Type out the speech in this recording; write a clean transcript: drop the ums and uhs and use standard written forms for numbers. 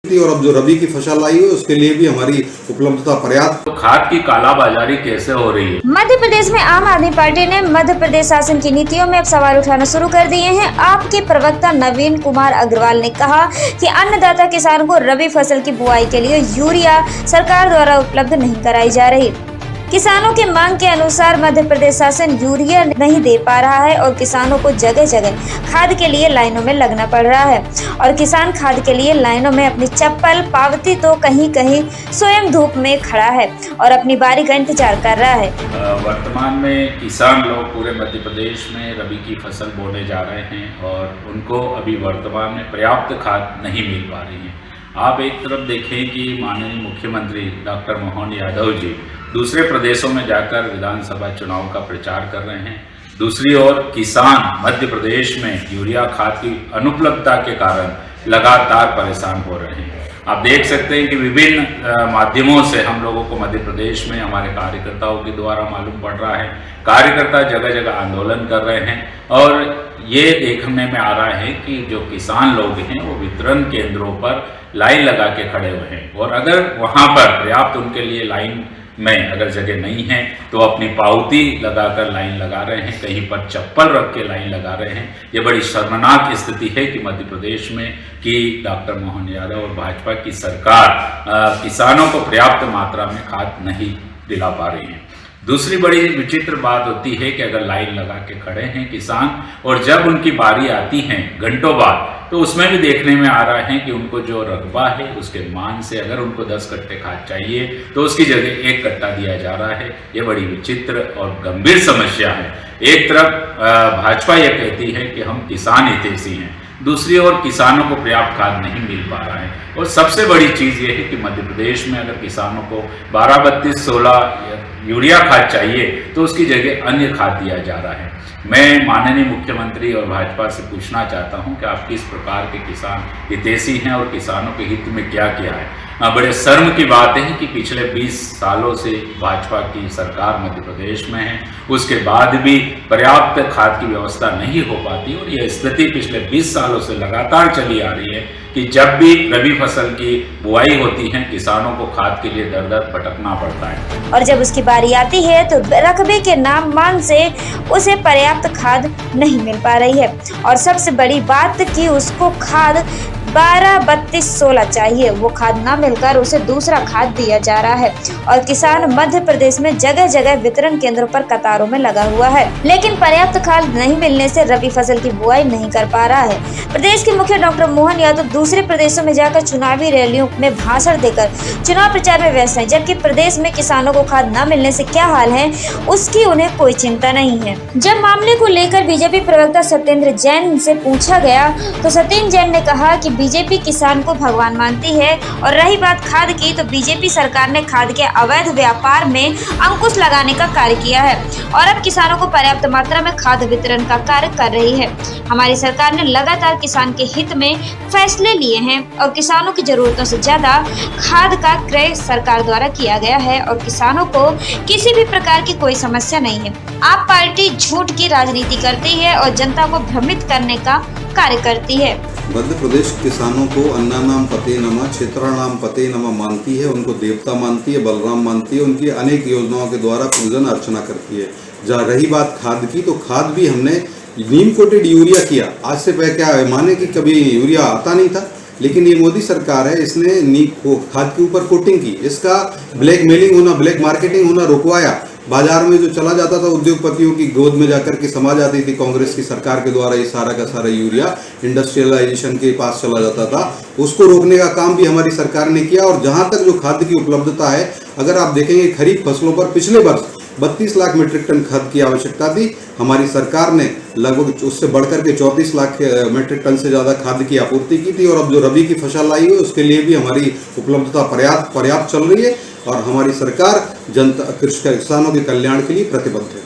और अब जो रबी की फसल आई है उसके लिए भी हमारी उपलब्धता पर्याप्त। तो खाद की कालाबाजारी कैसे हो रही है? मध्य प्रदेश में आम आदमी पार्टी ने मध्य प्रदेश शासन की नीतियों में अब सवाल उठाना शुरू कर दिए हैं। आपके प्रवक्ता नवीन कुमार अग्रवाल ने कहा कि अन्नदाता किसान को रबी फसल की बुआई के लिए यूरिया सरकार द्वारा उपलब्ध नहीं कराई जा रही। किसानों की मांग के अनुसार मध्य प्रदेश शासन यूरिया नहीं दे पा रहा है और किसानों को जगह जगह खाद के लिए लाइनों में लगना पड़ रहा है और किसान खाद के लिए लाइनों में अपनी चप्पल पावती तो कहीं कहीं स्वयं धूप में खड़ा है और अपनी बारी का इंतजार कर रहा है। वर्तमान में किसान लोग पूरे मध्य प्रदेश में रबी की फसल बोने जा रहे हैं और उनको अभी वर्तमान में पर्याप्त खाद नहीं मिल पा रही है। आप एक तरफ देखें कि माननीय मुख्यमंत्री डॉक्टर मोहन यादव जी दूसरे प्रदेशों में जाकर विधानसभा चुनाव का प्रचार कर रहे हैं, दूसरी ओर किसान मध्य प्रदेश में यूरिया खाद की अनुपलब्धता के कारण लगातार परेशान हो रहे हैं। आप देख सकते हैं कि विभिन्न माध्यमों से हम लोगों को मध्य प्रदेश में हमारे कार्यकर्ताओं के द्वारा मालूम पड़ रहा है, कार्यकर्ता जगह जगह आंदोलन कर रहे हैं और ये देखने में आ रहा है कि जो किसान लोग हैं वो वितरण केंद्रों पर लाइन लगा के खड़े हुए हैं और अगर वहाँ पर पर्याप्त उनके लिए लाइन में अगर जगह नहीं है तो अपनी पावती लगाकर लाइन लगा रहे हैं, कहीं पर चप्पल रख के लाइन लगा रहे हैं। ये बड़ी शर्मनाक स्थिति है कि मध्य प्रदेश में कि डॉक्टर मोहन यादव और भाजपा की सरकार किसानों को पर्याप्त मात्रा में खाद नहीं दिला पा रही है। दूसरी बड़ी विचित्र बात होती है कि अगर लाइन लगा के खड़े हैं किसान और जब उनकी बारी आती है घंटों बाद तो उसमें भी देखने में आ रहा है कि उनको जो रकबा है उसके मान से अगर उनको 10 कट्टे खाद चाहिए तो उसकी जगह 1 कट्टा दिया जा रहा है। ये बड़ी विचित्र और गंभीर समस्या है। एक तरफ भाजपा ये कहती है कि हम किसान हितैषी हैं, दूसरी ओर किसानों को पर्याप्त खाद नहीं मिल पा रहा है और सबसे बड़ी चीज़ ये है कि मध्य प्रदेश में अगर किसानों को 12-32-16 यूरिया खाद चाहिए तो उसकी जगह अन्य खाद दिया जा रहा है। मैं माननीय मुख्यमंत्री और भाजपा से पूछना चाहता हूं कि आप किस प्रकार के किसान हितैषी हैं और किसानों के हित में क्या किया है। बड़े शर्म की बात है कि पिछले 20 सालों से भाजपा की सरकार मध्य प्रदेश में है, उसके बाद भी पर्याप्त खाद की व्यवस्था नहीं हो पाती और यह स्थिति पिछले 20 सालों से लगातार चली आ रही है कि जब भी रबी फसल की बुआई होती है किसानों को खाद के लिए दर दर भटकना पड़ता है और जब उसकी बारी आती है तो रकबे के नाम मान से उसे पर्याप्त खाद नहीं मिल पा रही है और सबसे बड़ी बात कि उसको खाद 12-32-16 चाहिए, वो खाद ना मिलकर उसे दूसरा खाद दिया जा रहा है और किसान मध्य प्रदेश में जगह जगह वितरण केंद्रों पर कतारों में लगा हुआ है, लेकिन पर्याप्त खाद नहीं मिलने से रबी फसल की बुआई नहीं कर पा रहा है। प्रदेश के मुखिया डॉक्टर मोहन यादव दूसरे प्रदेशों में जाकर चुनावी रैलियों में भाषण देकर चुनाव प्रचार में व्यस्त है, जबकि प्रदेश में किसानों को खाद न मिलने से क्या हाल है उसकी उन्हें कोई चिंता नहीं है। जब मामले को लेकर बीजेपी प्रवक्ता सत्येंद्र जैन से पूछा गया तो सत्येंद्र जैन ने कहा कि बीजेपी किसान को भगवान मानती है और रही बात खाद की तो बीजेपी सरकार ने खाद के अवैध व्यापार में अंकुश लगाने का कार्य किया है और अब किसानों को पर्याप्त मात्रा में खाद वितरण का कार्य कर रही है। हमारी सरकार ने लगातार किसान के हित में फैसले लिए हैं और किसानों की जरूरतों से ज्यादा खाद का क्रय सरकार द्वारा किया गया है और किसानों को किसी भी प्रकार की कोई समस्या नहीं है। आप पार्टी झूठ की राजनीति करती है और जनता को भ्रमित करने का कार्य करती है। मध्य प्रदेश किसानों को अन्नानाम पते नमः क्षेत्राणाम पते नमः मानती है, उनको देवता मानती है, बलराम मानती है, उनकी अनेक योजनाओं के द्वारा पूजन अर्चना करती है। जहाँ रही बात खाद की तो खाद भी हमने नीम कोटेड यूरिया किया। आज से पहले क्या माने कि कभी यूरिया आता नहीं था, लेकिन ये मोदी सरकार है, इसने नीम खाद के ऊपर कोटिंग की, इसका ब्लैक मेलिंग होना, ब्लैक मार्केटिंग होना रुकवाया। बाजार में जो चला जाता था उद्योगपतियों की गोद में जाकर के समा जाती थी कांग्रेस की सरकार के द्वारा, ये सारा का सारा यूरिया इंडस्ट्रियलाइजेशन के पास चला जाता था, उसको रोकने का काम भी हमारी सरकार ने किया। और जहां तक जो खाद की उपलब्धता है, अगर आप देखेंगे खरीफ फसलों पर पिछले वर्ष 32 लाख मीट्रिक टन खाद की आवश्यकता थी, हमारी सरकार ने लगभग उससे बढ़कर के 34 लाख मीट्रिक टन से ज़्यादा खाद की आपूर्ति की थी। और अब जो रबी की फसल आई है उसके लिए भी हमारी उपलब्धता पर्याप्त चल रही है और हमारी सरकार जनता किसानों के कल्याण के लिए प्रतिबद्ध है।